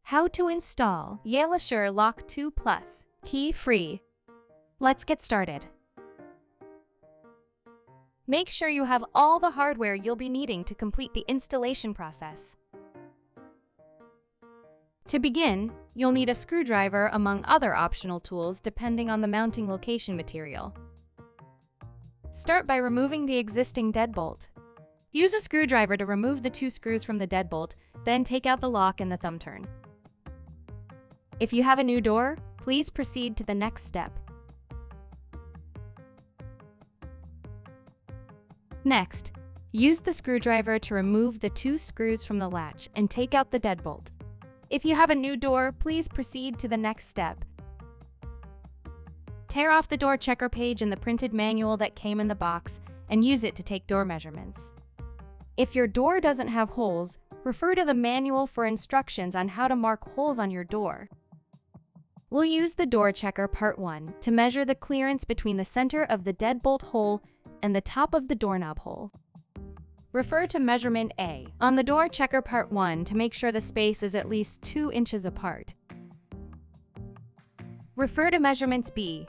How to install Yale Assure Lock 2 Plus, key-free. Let's get started. Make sure you have all the hardware you'll be needing to complete the installation process. To begin, you'll need a screwdriver among other optional tools depending on the mounting location material. Start by removing the existing deadbolt. Use a screwdriver to remove the 2 screws from the deadbolt, then take out the lock and the thumb turn. If you have a new door, please proceed to the next step. Next, use the screwdriver to remove the 2 screws from the latch and take out the deadbolt. If you have a new door, please proceed to the next step. Tear off the door checker page and the printed manual that came in the box and use it to take door measurements. If your door doesn't have holes, refer to the manual for instructions on how to mark holes on your door. We'll use the door checker part 1 to measure the clearance between the center of the deadbolt hole and the top of the doorknob hole. Refer to measurement A on the door checker part 1 to make sure the space is at least 2 inches apart. Refer to measurements B,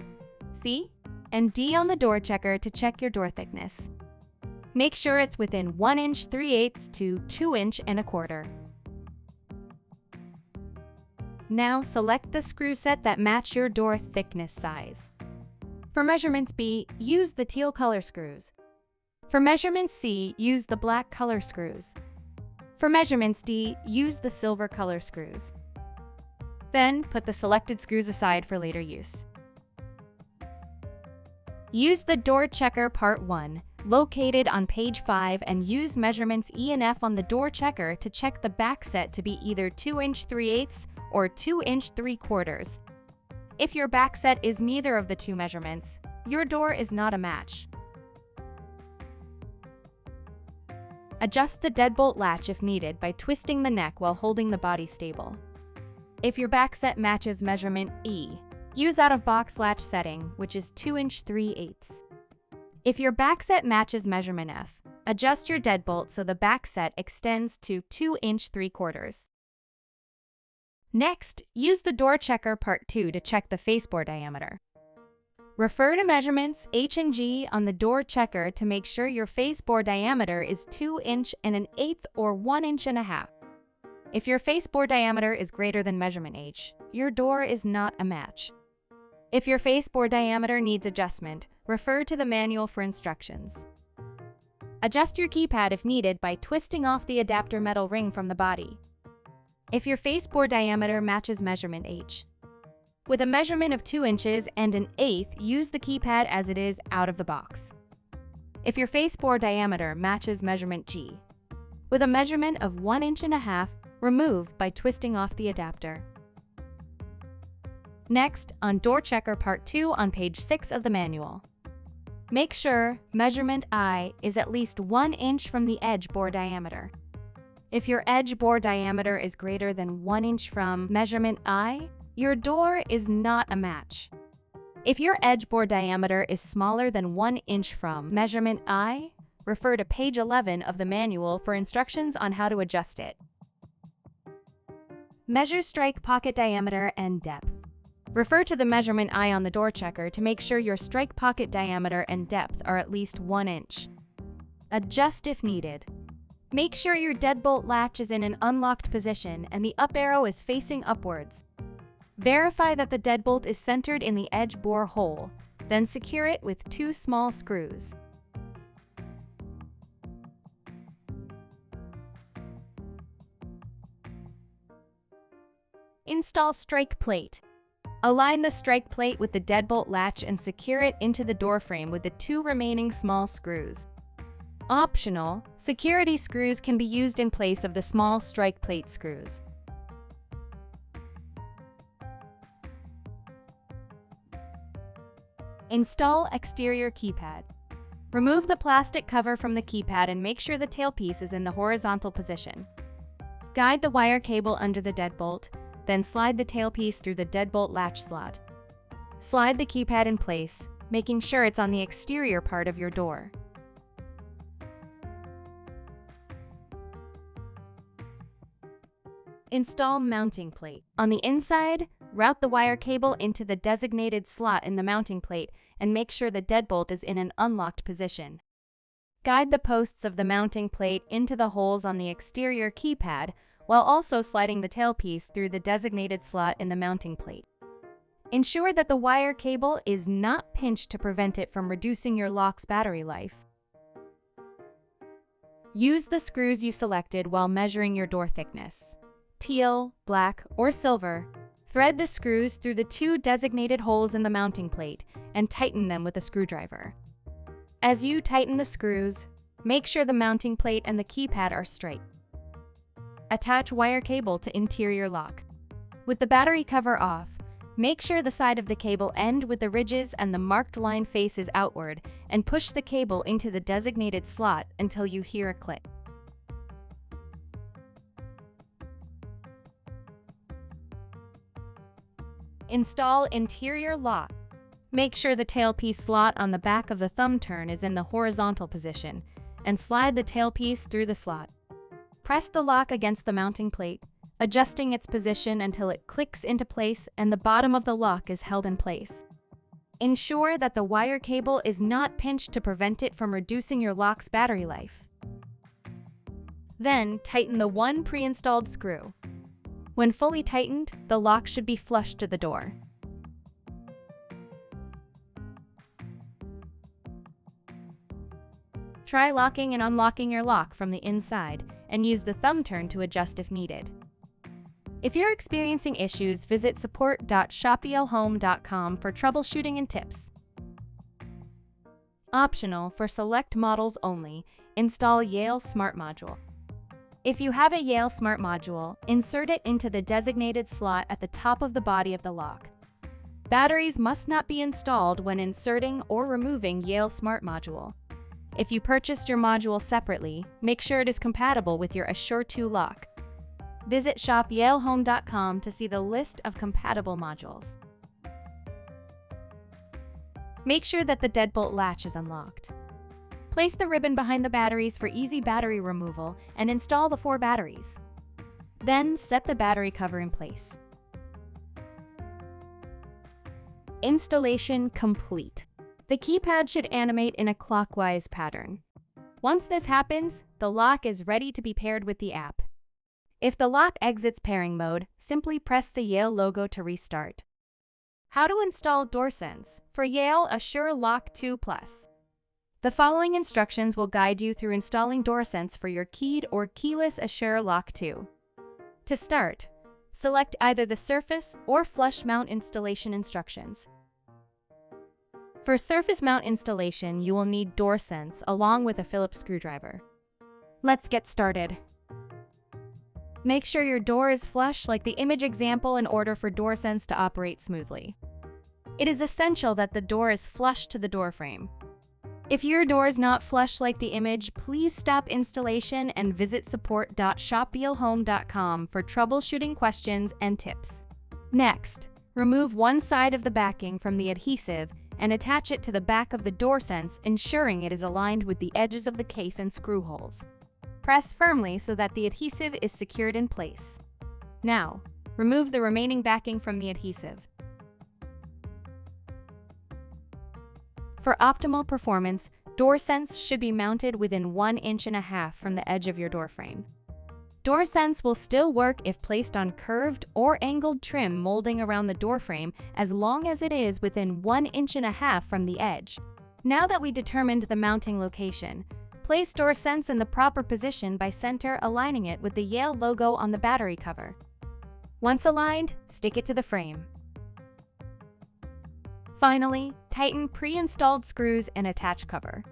C, and D on the door checker to check your door thickness. Make sure it's within 1 inch 3/8 to 2 inch and 1/4. Now select the screw set that match your door thickness size. For measurements B, use the teal color screws. For measurement C, use the black color screws. For measurements D, use the silver color screws. Then, put the selected screws aside for later use. Use the door checker part 1, located on page 5, and use measurements E and F on the door checker to check the back set to be either 2 inch 3/8 or 2 inch 3/4. If your back set is neither of the 2 measurements, your door is not a match. Adjust the deadbolt latch if needed by twisting the neck while holding the body stable. If your back set matches measurement E, use out-of-box latch setting, which is 2 inch 3/8. If your back set matches measurement F, adjust your deadbolt so the back set extends to 2 inch 3/4. Next, use the door checker part 2 to check the facebore diameter. Refer to measurements H and G on the door checker to make sure your facebore diameter is 2 inch and 1/8 or 1 inch and a half. If your facebore diameter is greater than measurement H, your door is not a match. If your facebore diameter needs adjustment, refer to the manual for instructions. Adjust your keypad if needed by twisting off the adapter metal ring from the body. If your facebore diameter matches measurement H, with a measurement of 2 inches and 1/8, use the keypad as it is out of the box. If your facebore diameter matches measurement G, with a measurement of 1 inch and a half, remove by twisting off the adapter. Next, on door checker part 2 on page 6 of the manual. Make sure measurement I is at least 1 inch from the edge bore diameter. If your edge bore diameter is greater than 1 inch from measurement I, your door is not a match. If your edge bore diameter is smaller than 1 inch from measurement I, refer to page 11 of the manual for instructions on how to adjust it. Measure strike pocket diameter and depth. Refer to the measurement I on the door checker to make sure your strike pocket diameter and depth are at least 1 inch. Adjust if needed. Make sure your deadbolt latch is in an unlocked position and the up arrow is facing upwards. Verify that the deadbolt is centered in the edge bore hole, then secure it with 2 small screws. Install strike plate. Align the strike plate with the deadbolt latch and secure it into the door frame with the 2 remaining small screws. Optional, security screws can be used in place of the small strike plate screws. Install exterior keypad. Remove the plastic cover from the keypad and make sure the tailpiece is in the horizontal position. Guide the wire cable under the deadbolt, then slide the tailpiece through the deadbolt latch slot. Slide the keypad in place, making sure it's on the exterior part of your door. Install mounting plate. On the inside, route the wire cable into the designated slot in the mounting plate and make sure the deadbolt is in an unlocked position. Guide the posts of the mounting plate into the holes on the exterior keypad while also sliding the tailpiece through the designated slot in the mounting plate. Ensure that the wire cable is not pinched to prevent it from reducing your lock's battery life. Use the screws you selected while measuring your door thickness. Teal, black, or silver. Thread the screws through the 2 designated holes in the mounting plate and tighten them with a screwdriver. As you tighten the screws, make sure the mounting plate and the keypad are straight. Attach wire cable to interior lock. With the battery cover off, make sure the side of the cable end with the ridges and the marked line faces outward and push the cable into the designated slot until you hear a click. Install interior lock. Make sure the tailpiece slot on the back of the thumb turn is in the horizontal position and slide the tailpiece through the slot. Press the lock against the mounting plate, adjusting its position until it clicks into place and the bottom of the lock is held in place. Ensure that the wire cable is not pinched to prevent it from reducing your lock's battery life. Then, tighten the 1 pre-installed screw. When fully tightened, the lock should be flush to the door. Try locking and unlocking your lock from the inside and use the thumb turn to adjust if needed. If you're experiencing issues, visit support.shopyalehome.com for troubleshooting and tips. Optional for select models only, install Yale Smart Module. If you have a Yale Smart Module, insert it into the designated slot at the top of the body of the lock. Batteries must not be installed when inserting or removing Yale Smart Module. If you purchased your module separately, make sure it is compatible with your Assure lock. Visit shopyalehome.com to see the list of compatible modules. Make sure that the deadbolt latch is unlocked. Place the ribbon behind the batteries for easy battery removal and install the 4 batteries. Then set the battery cover in place. Installation complete. The keypad should animate in a clockwise pattern. Once this happens, the lock is ready to be paired with the app. If the lock exits pairing mode, simply press the Yale logo to restart. How to install DoorSense for Yale Assure Lock 2 Plus. The following instructions will guide you through installing DoorSense for your keyed or keyless Assure Lock 2. To start, select either the surface or flush mount installation instructions. For surface mount installation, you will need DoorSense along with a Phillips screwdriver. Let's get started. Make sure your door is flush like the image example in order for DoorSense to operate smoothly. It is essential that the door is flush to the door frame. If your door is not flush like the image, please stop installation and visit support.shopyalehome.com for troubleshooting questions and tips. Next, remove one side of the backing from the adhesive and attach it to the back of the DoorSense, ensuring it is aligned with the edges of the case and screw holes. Press firmly so that the adhesive is secured in place. Now, remove the remaining backing from the adhesive. For optimal performance, DoorSense should be mounted within 1.5 inches from the edge of your door frame. DoorSense will still work if placed on curved or angled trim molding around the door frame as long as it is within 1.5 inches from the edge. Now that we determined the mounting location, place DoorSense in the proper position by center aligning it with the Yale logo on the battery cover. Once aligned, stick it to the frame. Finally, tighten pre-installed screws and attach cover.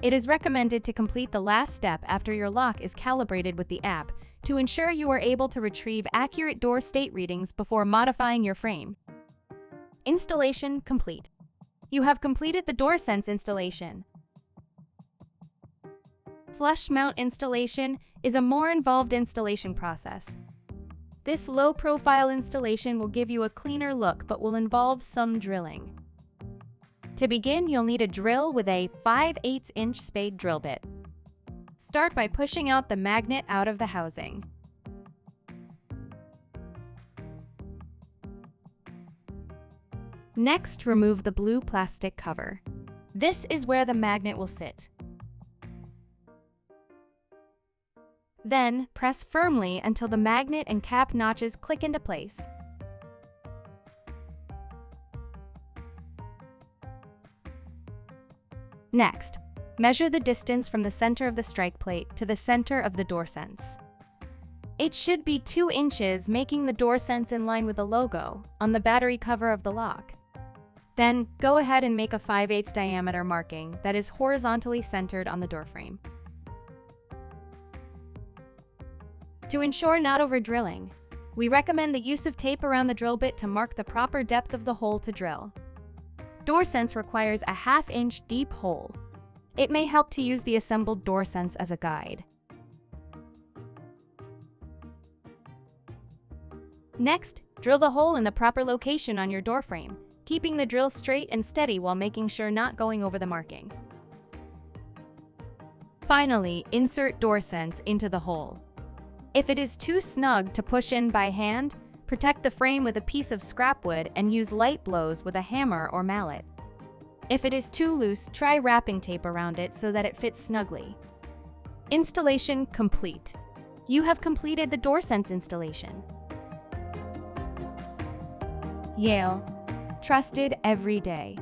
It is recommended to complete the last step after your lock is calibrated with the app to ensure you are able to retrieve accurate door state readings before modifying your frame. Installation complete. You have completed the DoorSense installation. Flush mount installation is a more involved installation process. This low-profile installation will give you a cleaner look but will involve some drilling. To begin, you'll need a drill with a 5/8" spade drill bit. Start by pushing out the magnet out of the housing. Next, remove the blue plastic cover. This is where the magnet will sit. Then, press firmly until the magnet and cap notches click into place. Next, measure the distance from the center of the strike plate to the center of the door sense. It should be 2 inches, making the door sense in line with the logo on the battery cover of the lock. Then, go ahead and make a 5/8 diameter marking that is horizontally centered on the door frame. To ensure not over-drilling, we recommend the use of tape around the drill bit to mark the proper depth of the hole to drill. Door sense requires a 1/2 inch deep hole. It may help to use the assembled door sense as a guide. Next, drill the hole in the proper location on your door frame, keeping the drill straight and steady while making sure not going over the marking. Finally, insert door sense into the hole. If it is too snug to push in by hand, protect the frame with a piece of scrap wood and use light blows with a hammer or mallet. If it is too loose, try wrapping tape around it so that it fits snugly. Installation complete. You have completed the door sense installation. Yale, trusted every day.